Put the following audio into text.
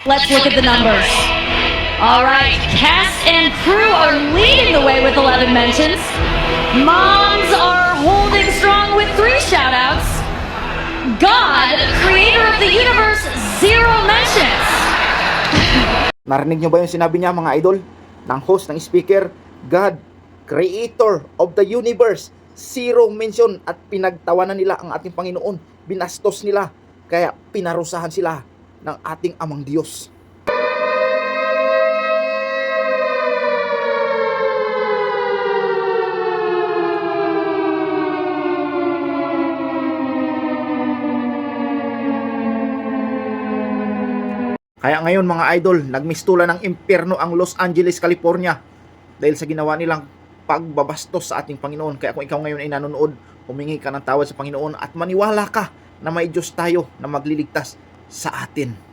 Let's look at the numbers. All right, cast and crew are leading the way with 11 mentions. Moms are holding strong with 3 shoutouts. God, creator of the universe, 0 mentions. Narinig nyo ba yung sinabi niya, mga idol? Ng host, ng speaker, God, creator of the universe, 0 mention, at pinagtawanan nila ang ating Panginoon. Binastos nila, kaya pinarusahan sila ng ating Amang Diyos. Kaya ngayon, mga idol, nagmistula ng impyerno ang Los Angeles, California dahil sa ginawa nilang pagbabastos sa ating Panginoon. Kaya kung ikaw ngayon ay nanonood, humingi ka ng tawad sa Panginoon at maniwala ka na may Diyos tayo na magliligtas sa atin.